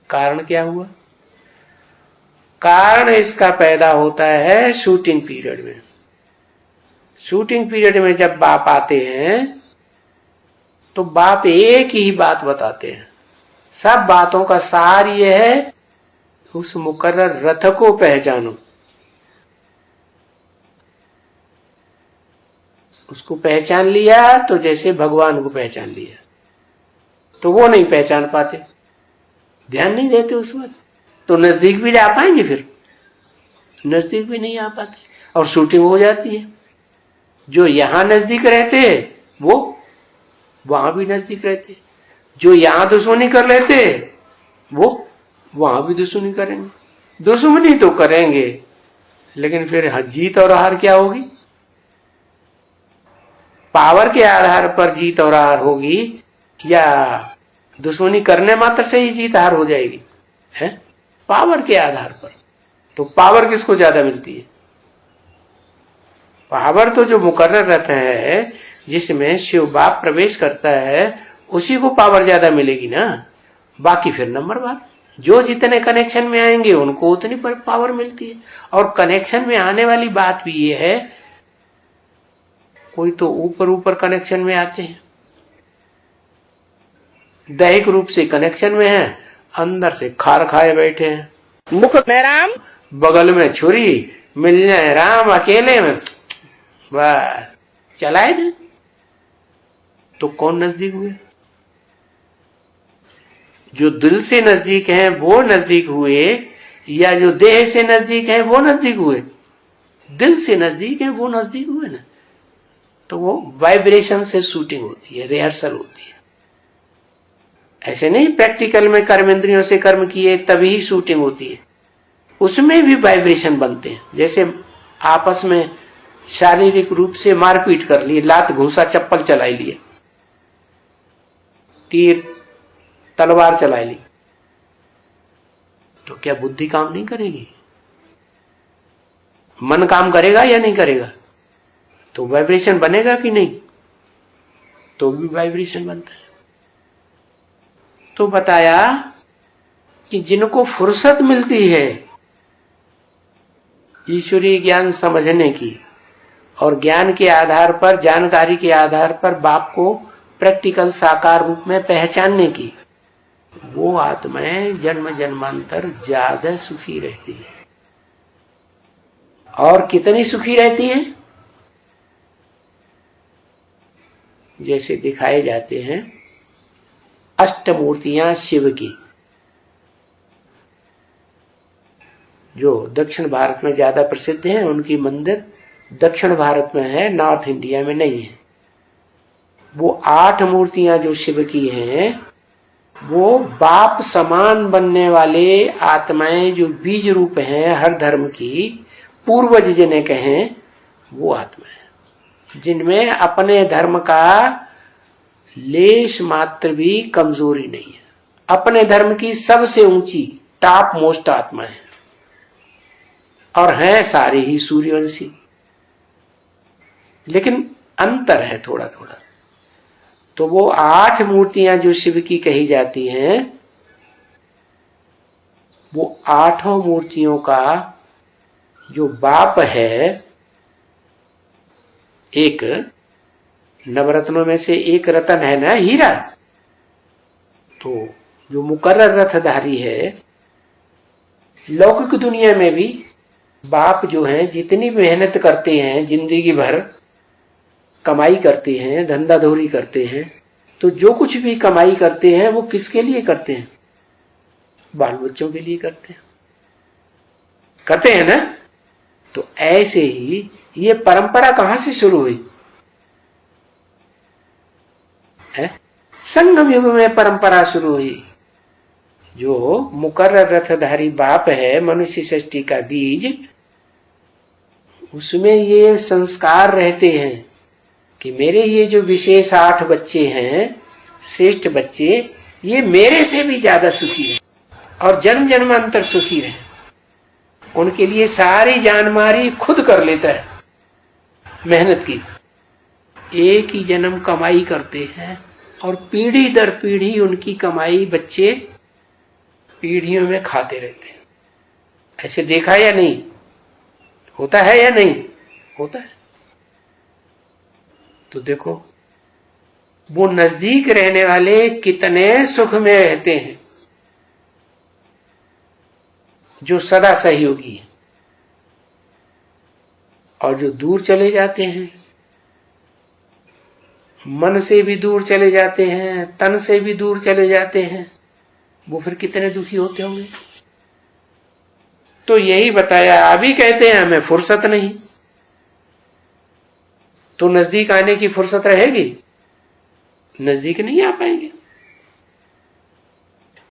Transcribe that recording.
कारण क्या हुआ? कारण इसका पैदा होता है शूटिंग पीरियड में। शूटिंग पीरियड में जब बाप आते हैं तो बाप एक ही बात बताते हैं, सब बातों का सार ये है, उस मुकर्रर रथ को पहचानो। उसको पहचान लिया तो जैसे भगवान को पहचान लिया। तो वो नहीं पहचान पाते, ध्यान नहीं देते उस वक्त, तो नजदीक भी जा पाएंगे? फिर नजदीक भी नहीं आ पाते और शूटिंग हो जाती है। जो यहां नजदीक रहते वो वहां भी नजदीक रहते, जो यहां दुश्मनी कर लेते वो वहां भी दुश्मनी करेंगे। दुश्मनी तो करेंगे, लेकिन फिर जीत और हार क्या होगी? पावर के आधार पर जीत और हार होगी या दुश्मनी करने मात्र से ही जीत हार हो जाएगी? है पावर के आधार पर। तो पावर किसको ज्यादा मिलती है? पावर तो जो मुकर्रर रहता है, जिसमें शिव बाप प्रवेश करता है, उसी को पावर ज्यादा मिलेगी ना। बाकी फिर नंबर बार जो जितने कनेक्शन में आएंगे उनको उतनी पर पावर मिलती है। और कनेक्शन में आने वाली बात भी ये है, कोई तो ऊपर ऊपर कनेक्शन में आते हैं, दैहिक रूप से कनेक्शन में है, अंदर से खार खाए बैठे हैं। मुख में राम, बगल में छुरी, मिल जाए राम अकेले में, बस चलाए दे। तो कौन नजदीक हुए? जो दिल से नजदीक हैं वो नजदीक हुए, या जो देह से नजदीक हैं वो नजदीक हुए? दिल से नजदीक है वो नजदीक हुए ना। तो वो वाइब्रेशन से शूटिंग होती है, रिहर्सल होती है। ऐसे नहीं प्रैक्टिकल में कर्म इंद्रियों से कर्म किए तभी शूटिंग होती है, उसमें भी वाइब्रेशन बनते हैं। जैसे आपस में शारीरिक रूप से मारपीट कर ली, लात घूसा चप्पल चला लिए, तीर तलवार चला ली, तो क्या बुद्धि काम नहीं करेगी? मन काम करेगा या नहीं करेगा? तो वाइब्रेशन बनेगा कि नहीं? तो भी वाइब्रेशन बनता है। तो बताया कि जिनको फुर्सत मिलती है ईश्वरीय ज्ञान समझने की, और ज्ञान के आधार पर, जानकारी के आधार पर बाप को प्रैक्टिकल साकार रूप में पहचानने की, वो आत्माएं जन्म जन्मांतर ज्यादा सुखी रहती है। और कितनी सुखी रहती है? जैसे दिखाए जाते हैं अष्टमूर्तियां शिव की, जो दक्षिण भारत में ज्यादा प्रसिद्ध हैं। उनकी मंदिर दक्षिण भारत में है, नॉर्थ इंडिया में नहीं है। वो 8 मूर्तियां जो शिव की हैं, वो बाप समान बनने वाले आत्माएं, जो बीज रूप हैं हर धर्म की, पूर्वज जिन्हें कहें, वो आत्माएं जिनमें अपने धर्म का लेश मात्र भी कमजोरी नहीं है। अपने धर्म की सबसे ऊंची टॉप मोस्ट आत्मा है, और हैं सारे ही सूर्यवंशी। लेकिन अंतर है थोड़ा थोड़ा। तो वो 8 मूर्तियां जो शिव की कही जाती हैं, वो 8 मूर्तियों का जो बाप है, एक नवरत्नों में से एक रतन है ना, हीरा। तो जो मुकर्रर रथधारी है, लौकिक दुनिया में भी बाप जो हैं जितनी मेहनत करते हैं, जिंदगी भर कमाई करते हैं, धंधा धोरी करते हैं, तो जो कुछ भी कमाई करते हैं वो किसके लिए करते हैं? बाल बच्चों के लिए करते हैं ना। तो ऐसे ही ये परंपरा कहां से शुरू हुई है? संगम युग में परंपरा शुरू हुई। जो मुकर्रर रथधारी बाप है, मनुष्य सृष्टि का बीज, उसमें ये संस्कार रहते हैं कि मेरे ये जो विशेष 8 बच्चे हैं, श्रेष्ठ बच्चे, ये मेरे से भी ज्यादा सुखी रहे और जन्म जन्मांतर सुखी रहे। उनके लिए सारी जानमारी खुद कर लेता है, मेहनत की। एक ही जन्म कमाई करते हैं और पीढ़ी दर पीढ़ी उनकी कमाई बच्चे पीढ़ियों में खाते रहते हैं। ऐसे देखा या नहीं? होता है या नहीं होता है? तो देखो वो नजदीक रहने वाले कितने सुख में रहते हैं, जो सदा सहयोगी है, और जो दूर चले जाते हैं, मन से भी दूर चले जाते हैं, तन से भी दूर चले जाते हैं, वो फिर कितने दुखी होते होंगे। तो यही बताया। अभी कहते हैं हमें फुर्सत नहीं, तो नजदीक आने की फुर्सत रहेगी? नजदीक नहीं आ पाएंगे।